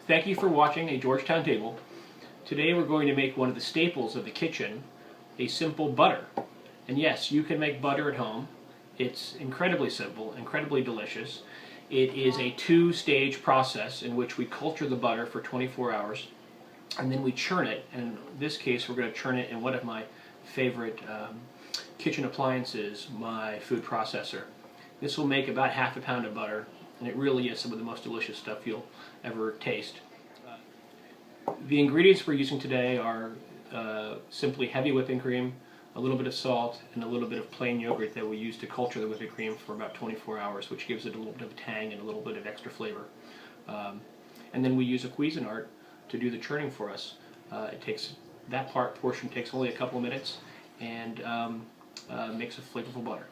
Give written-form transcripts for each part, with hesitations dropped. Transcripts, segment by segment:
Thank you for watching A Georgetown Table. Today we're going to make one of the staples of the kitchen, a simple butter. And yes, you can make butter at home. It's incredibly simple, incredibly delicious. It is a two-stage process in which we culture the butter for 24 hours and then we churn it. And in this case we're going to churn it in one of my favorite kitchen appliances, my food processor. This will make about half a pound of butter, and it really is some of the most delicious stuff you'll ever taste. The ingredients we're using today are simply heavy whipping cream, a little bit of salt, and a little bit of plain yogurt that we use to culture the whipping cream for about 24 hours, which gives it a little bit of tang and a little bit of extra flavor. And then we use a Cuisinart to do the churning for us. That portion takes only a couple of minutes and makes a flavorful butter.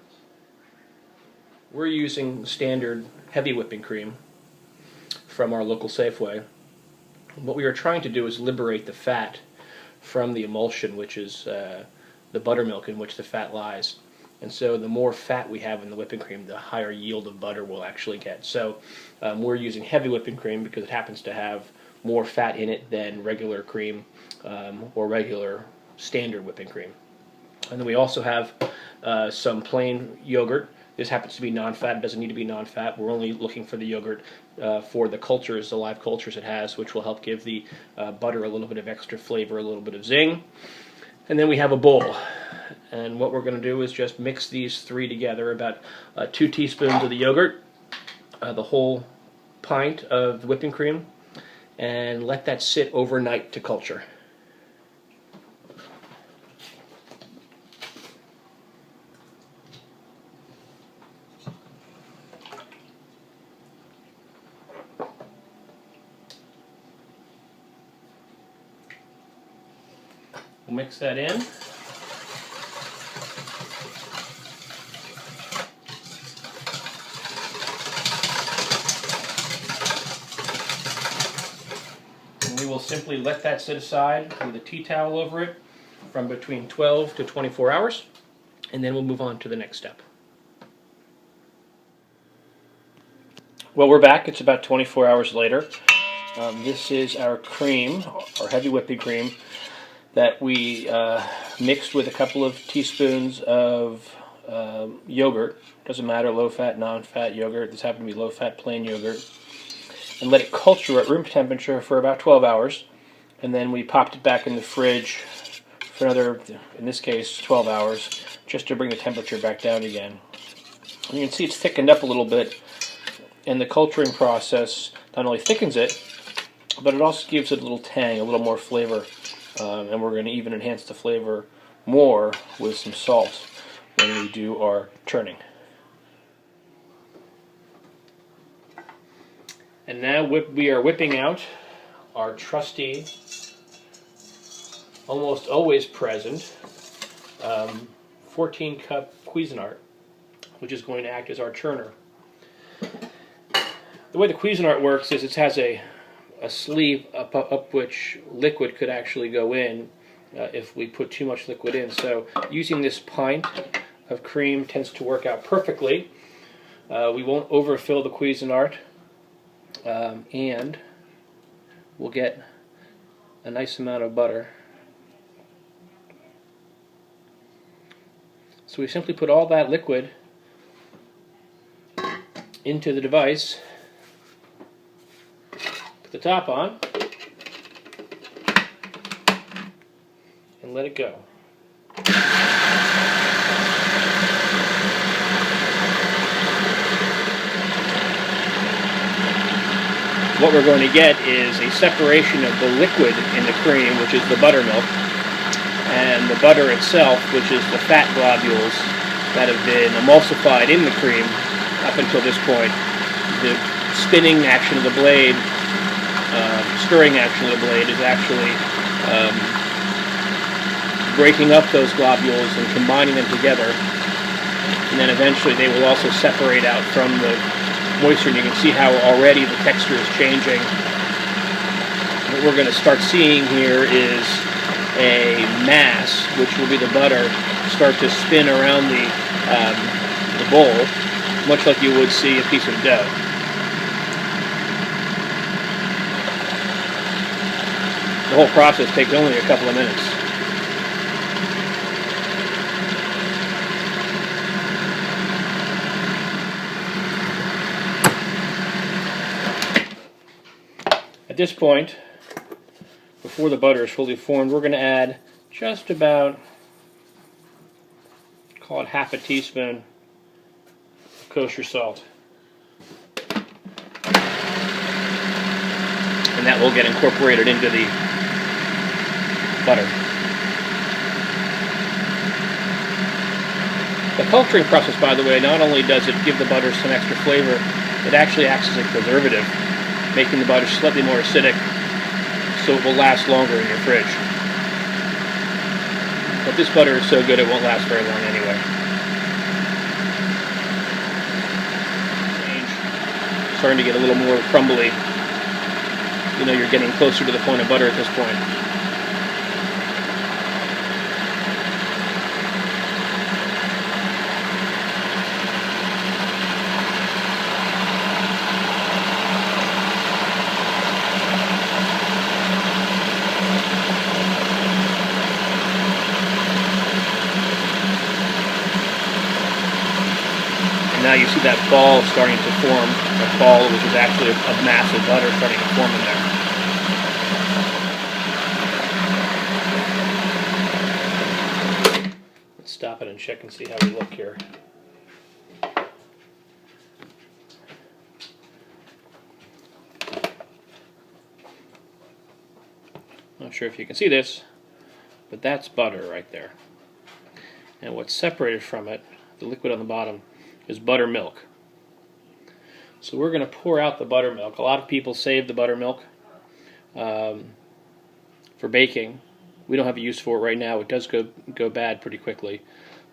We're using standard heavy whipping cream from our local Safeway. What we are trying to do is liberate the fat from the emulsion, which is the buttermilk in which the fat lies. And so the more fat we have in the whipping cream, the higher yield of butter we'll actually get. So we're using heavy whipping cream because it happens to have more fat in it than regular cream or regular standard whipping cream. And then we also have some plain yogurt. This happens to be non-fat. It doesn't need to be non-fat. We're only looking for the yogurt for the cultures, the live cultures it has, which will help give the butter a little bit of extra flavor, a little bit of zing. And then we have a bowl. And what we're going to do is just mix these three together, about 2 teaspoons of the yogurt, the whole pint of whipping cream, and let that sit overnight to culture. We'll mix that in. And we will simply let that sit aside with a tea towel over it from between 12 to 24 hours, and then we'll move on to the next step. Well, we're back. It's about 24 hours later. This is our cream, our heavy whipping cream, that we mixed with a couple of teaspoons of yogurt. Doesn't matter, low-fat, non-fat yogurt. This happened to be low-fat plain yogurt. And let it culture at room temperature for about 12 hours. And then we popped it back in the fridge for another, in this case, 12 hours, just to bring the temperature back down again. And you can see it's thickened up a little bit. And the culturing process not only thickens it, but it also gives it a little tang, a little more flavor. And we're going to even enhance the flavor more with some salt when we do our churning. And now we are whipping out our trusty, almost always present, 14-cup Cuisinart, which is going to act as our churner. The way the Cuisinart works is it has a sleeve up which liquid could actually go in if we put too much liquid in. So using this pint of cream tends to work out perfectly. We won't overfill the Cuisinart, and we'll get a nice amount of butter. So we simply put all that liquid into the device, put the top on, and let it go. What we're going to get is a separation of the liquid in the cream, which is the buttermilk, and the butter itself, which is the fat globules that have been emulsified in the cream up until this point. The spinning action of the blade, stirring action of the blade, is actually breaking up those globules and combining them together, and then eventually they will also separate out from the moisture, and you can see how already the texture is changing. What we're going to start seeing here is a mass, which will be the butter, start to spin around the bowl, much like you would see a piece of dough. The whole process takes only a couple of minutes. At this point, before the butter is fully formed, we're going to add just about, call it half a teaspoon of kosher salt. And that will get incorporated into the butter. The culturing process, by the way, not only does it give the butter some extra flavor, it actually acts as a preservative, making the butter slightly more acidic, so it will last longer in your fridge. But this butter is so good it won't last very long anyway. Starting to get a little more crumbly. You know you're getting closer to the point of butter at this point. Now you see that ball starting to form, a ball which is actually a mass of butter starting to form in there. Let's stop it and check and see how we look here. Not sure if you can see this, but that's butter right there. And what's separated from it, the liquid on the bottom, is buttermilk. So we're going to pour out the buttermilk. A lot of people save the buttermilk for baking. We don't have a use for it right now. It does go bad pretty quickly.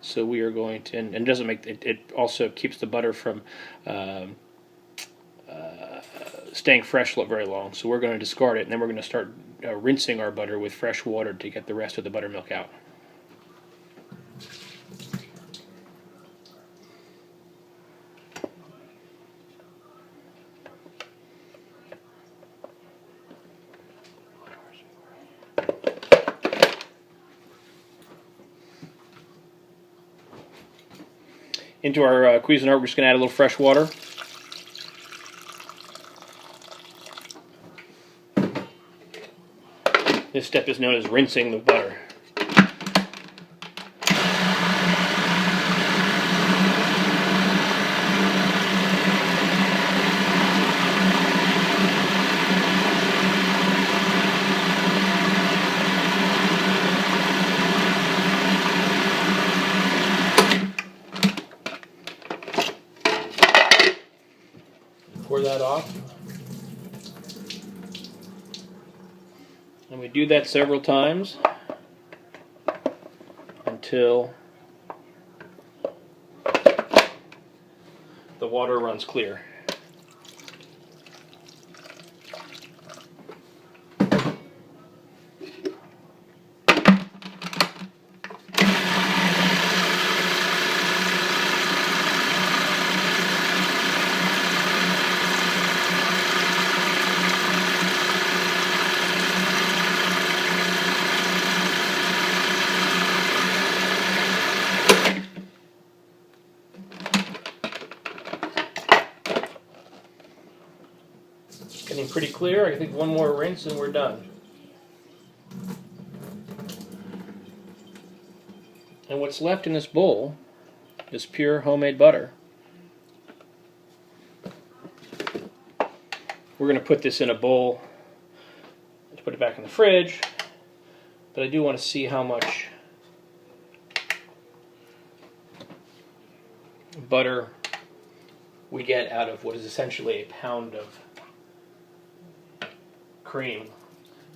So we are going to, and it doesn't make it. It also keeps the butter from staying fresh very long. So we're going to discard it, and then we're going to start rinsing our butter with fresh water to get the rest of the buttermilk out. Into our Cuisinart, we're just going to add a little fresh water. This step is known as rinsing the butter. Pour that off. And we do that several times until the water runs clear. Getting pretty clear. I think one more rinse and we're done. And what's left in this bowl is pure homemade butter. We're going to put this in a bowl to put it back in the fridge, but I do want to see how much butter we get out of what is essentially a pound of cream,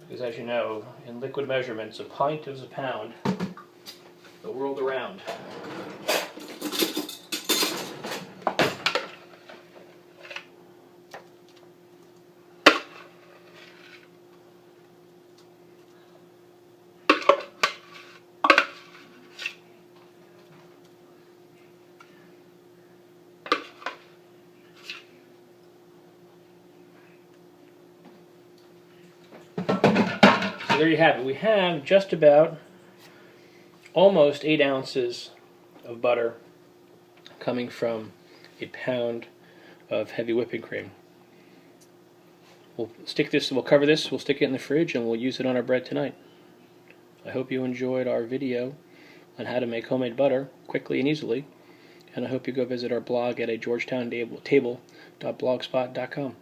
because as you know, in liquid measurements, a pint is a pound the world around. So there you have it. We have just about almost 8 ounces of butter coming from a pound of heavy whipping cream. We'll cover this, we'll stick it in the fridge, and we'll use it on our bread tonight. I hope you enjoyed our video on how to make homemade butter quickly and easily, and I hope you go visit our blog at georgetowntable.blogspot.com.